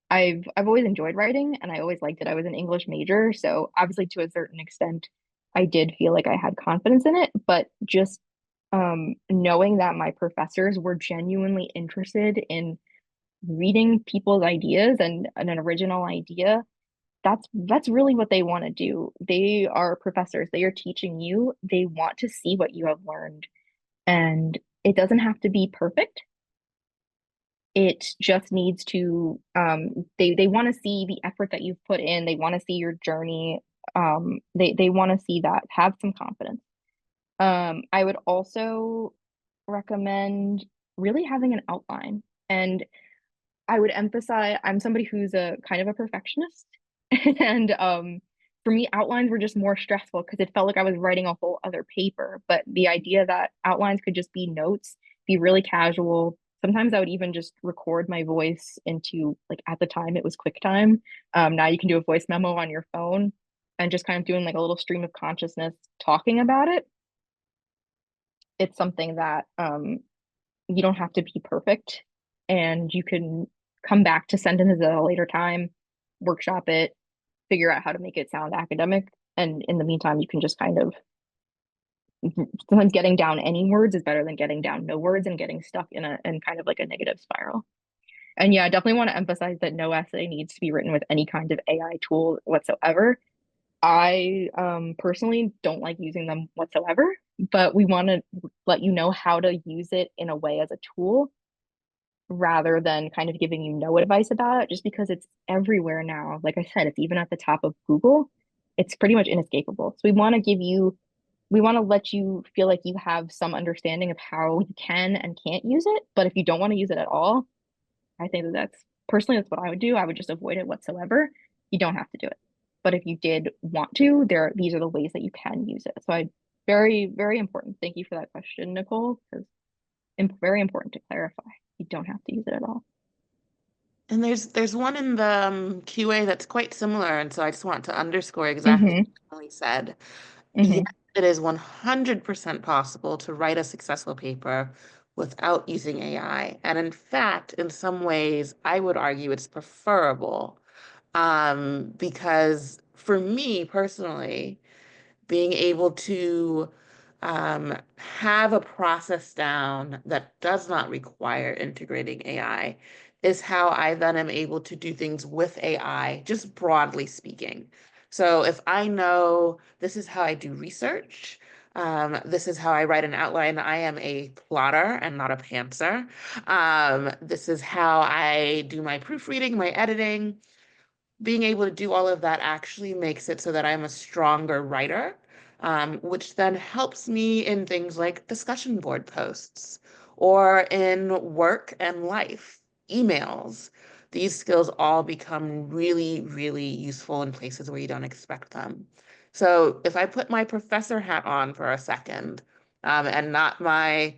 I've always enjoyed writing and I always liked it. I was an English major, so obviously to a certain extent, I did feel like I had confidence in it, but just knowing that my professors were genuinely interested in reading people's ideas and an original idea, that's really what they want to do. They are professors. They are teaching you. They want to see what you have learned. And it doesn't have to be perfect. It just needs to they want to see the effort that you've put in. They want to see your journey. They want to see that. Have some confidence. I would also recommend really having an outline. And I would emphasize I'm somebody who's a kind of a perfectionist. And for me, outlines were just more stressful because it felt like I was writing a whole other paper. But the idea that outlines could just be notes, be really casual. Sometimes I would even just record my voice into, like, at the time it was QuickTime. Now you can do a voice memo on your phone and just kind of doing like a little stream of consciousness talking about it. It's something that you don't have to be perfect, and you can come back to sentences at a later time, workshop it, figure out how to make it sound academic. And in the meantime, you can just kind of sometimes getting down any words is better than getting down no words and getting stuck in kind of like a negative spiral. And yeah, I definitely want to emphasize that no essay needs to be written with any kind of AI tool whatsoever. I personally don't like using them whatsoever, but we want to let you know how to use it in a way as a tool rather than kind of giving you no advice about it, just because it's everywhere now. Like I said, it's even at the top of Google. It's pretty much inescapable. So we want to give you we want to let you feel like you have some understanding of how you can and can't use it. But if you don't want to use it at all, I think that that's personally that's what I would do. I would just avoid it whatsoever. You don't have to do it. But if you did want to, these are the ways that you can use it. So I very, very important. Thank you for that question, Nicole, because very important to clarify. You don't have to use it at all. And there's one in the QA that's quite similar, and so I just want to underscore exactly Mm-hmm. what Emily said. Yes, Mm-hmm. it is 100% possible to write a successful paper without using AI. And in fact, in some ways, I would argue it's preferable. Because for me personally, being able to have a process down that does not require integrating AI is how I then am able to do things with AI, just broadly speaking. So if I know this is how I do research, this is how I write an outline. I am a plotter and not a pantser. This is how I do my proofreading, my editing. Being able to do all of that actually makes it so that I'm a stronger writer, which then helps me in things like discussion board posts or in work and life, emails. These skills all become really, really useful in places where you don't expect them. So if I put my professor hat on for a second, and not my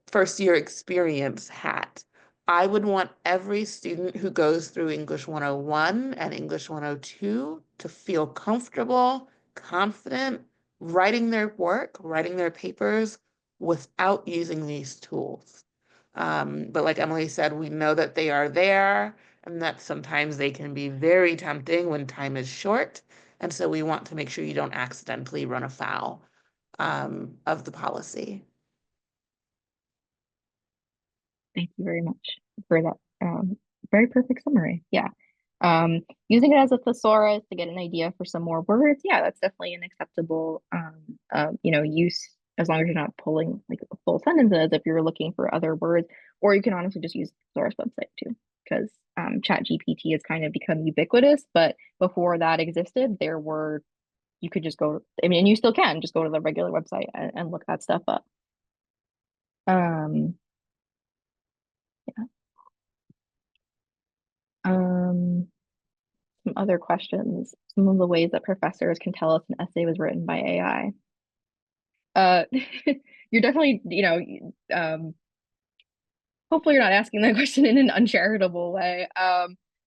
first year experience hat. I would want every student who goes through English 101 and English 102 to feel comfortable, confident, writing their work, writing their papers without using these tools. But like Emily said, we know that they are there and that sometimes they can be very tempting when time is short. And so we want to make sure you don't accidentally run afoul of the policy. Thank you very much for that very perfect summary. Yeah. Using it as a thesaurus to get an idea for some more words, yeah, that's definitely an acceptable use as long as you're not pulling like full sentences if you're looking for other words, or you can honestly just use the thesaurus website too, because Chat GPT has kind of become ubiquitous, but before that existed, there were you could just go, I mean, and you still can just go to the regular website and look that stuff up. Um, yeah. Um, some other questions. Some of the ways that professors can tell if an essay was written by AI. Uh, you're definitely, hopefully you're not asking that question in an uncharitable way.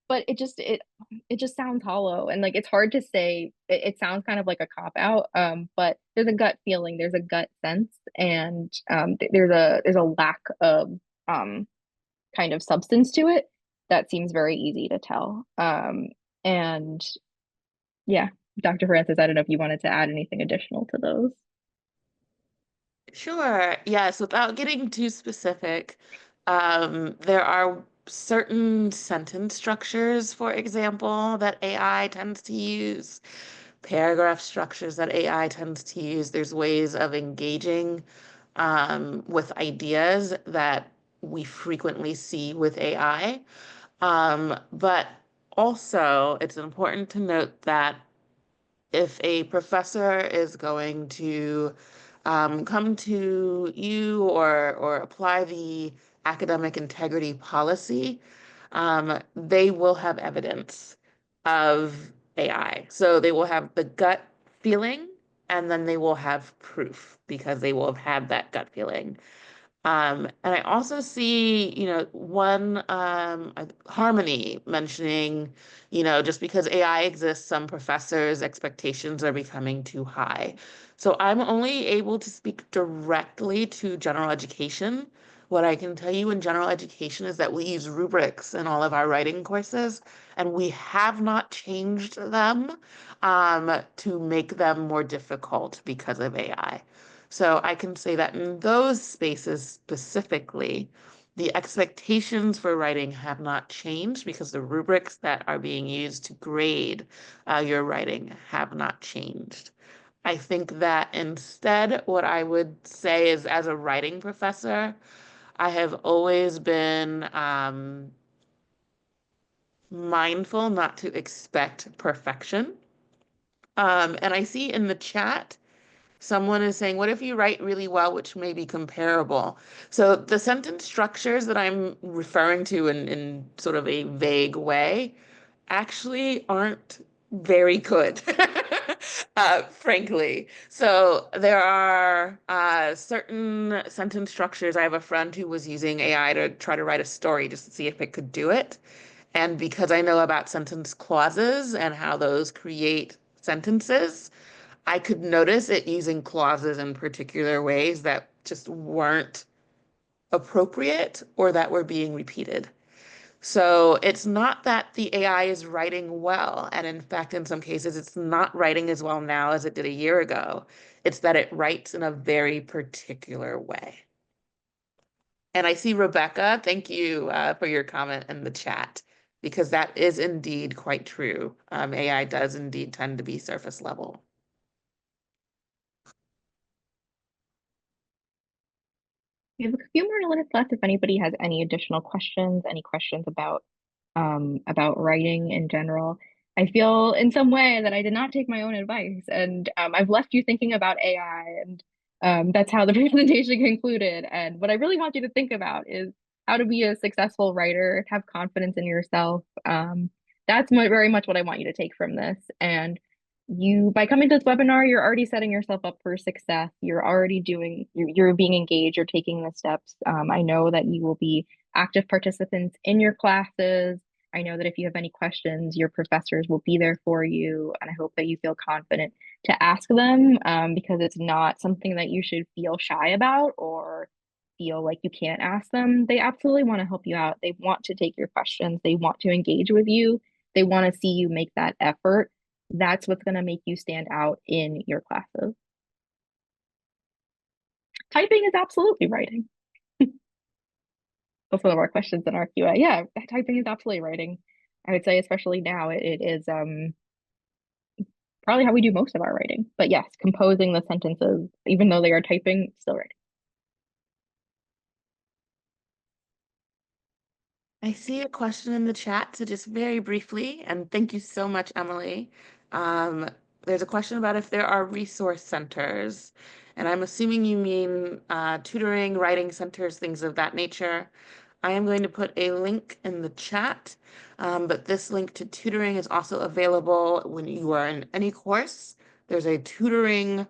But it just sounds hollow and like it's hard to say. It sounds kind of like a cop out. But there's a gut feeling, there's a gut sense, and there's a lack of kind of substance to it that seems very easy to tell. And yeah, Dr. Francis, I don't know if you wanted to add anything additional to those. Sure. Yes, without getting too specific, there are certain sentence structures, for example, that AI tends to use, paragraph structures that AI tends to use. There's ways of engaging with ideas that we frequently see with AI. But also, it's important to note that if a professor is going to come to you or apply the academic integrity policy, they will have evidence of AI. So they will have the gut feeling, and then they will have proof because they will have had that gut feeling. And I also see, one Harmony mentioning, just because AI exists, some professors' expectations are becoming too high. So I'm only able to speak directly to general education. What I can tell you in general education is that we use rubrics in all of our writing courses, and we have not changed them to make them more difficult because of AI. So I can say that in those spaces specifically, the expectations for writing have not changed because the rubrics that are being used to grade your writing have not changed. I think that instead, what I would say is, as a writing professor, I have always been mindful not to expect perfection. And I see in the chat Someone is saying, what if you write really well, which may be comparable? So the sentence structures that I'm referring to in sort of a vague way actually aren't very good, frankly. So there are certain sentence structures. I have a friend who was using AI to try to write a story just to see if it could do it. And because I know about sentence clauses and how those create sentences, I could notice it using clauses in particular ways that just weren't appropriate or that were being repeated. So it's not that the AI is writing well. And in fact, in some cases, it's not writing as well now as it did a year ago. It's that it writes in a very particular way. And I see Rebecca, thank you for your comment in the chat, because that is indeed quite true. AI does indeed tend to be surface level. We have a few more minutes left if anybody has any additional questions, any questions about writing in general. I feel in some way that I did not take my own advice, and I've left you thinking about AI, and that's how the presentation concluded. And what I really want you to think about is how to be a successful writer, have confidence in yourself. That's very much what I want you to take from this. And you, by coming to this webinar, you're already setting yourself up for success. You're already doing, you're being engaged, you're taking the steps. I know that you will be active participants in your classes. I know that if you have any questions, your professors will be there for you. And I hope that you feel confident to ask them, because it's not something that you should feel shy about or feel like you can't ask them. They absolutely want to help you out. They want to take your questions, they want to engage with you, they want to see you make that effort. That's what's going to make you stand out in your classes. Typing is absolutely writing. That's one of our questions in our QA. Yeah, typing is absolutely writing. I would say, especially now, it is probably how we do most of our writing. But yes, composing the sentences, even though they are typing, still writing. I see a question in the chat, so just very briefly, and thank you so much, Emily. Um, there's a question about if there are resource centers, and I'm assuming you mean tutoring, writing centers, things of that nature. I am going to put a link in the chat, but this link to tutoring is also available when you are in any course. There's a tutoring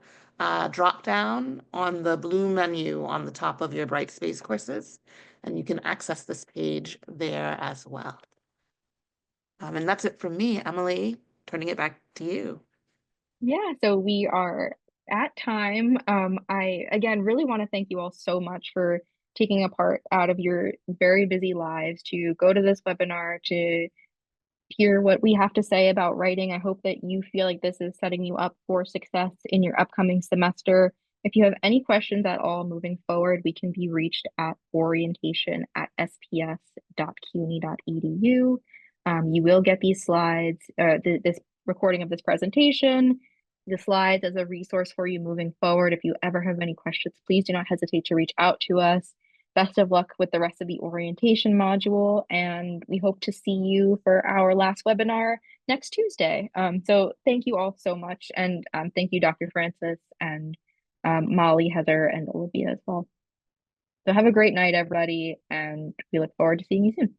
drop down on the blue menu on the top of your Brightspace courses, and you can access this page there as well. And that's it from me, Emily, turning it back to you. Yeah, so we are at time. I again really want to thank you all so much for taking a part out of your very busy lives to go to this webinar, to hear what we have to say about writing. I hope that you feel like this is setting you up for success in your upcoming semester. If you have any questions at all moving forward, we can be reached at orientation@sps.cuny.edu. You will get these slides, this recording of this presentation, the slides as a resource for you moving forward. If you ever have any questions, please do not hesitate to reach out to us. Best of luck with the rest of the orientation module, and we hope to see you for our last webinar next Tuesday. So thank you all so much, and thank you, Dr. Francis, and Molly, Heather, and Olivia as well. So have a great night, everybody, and we look forward to seeing you soon.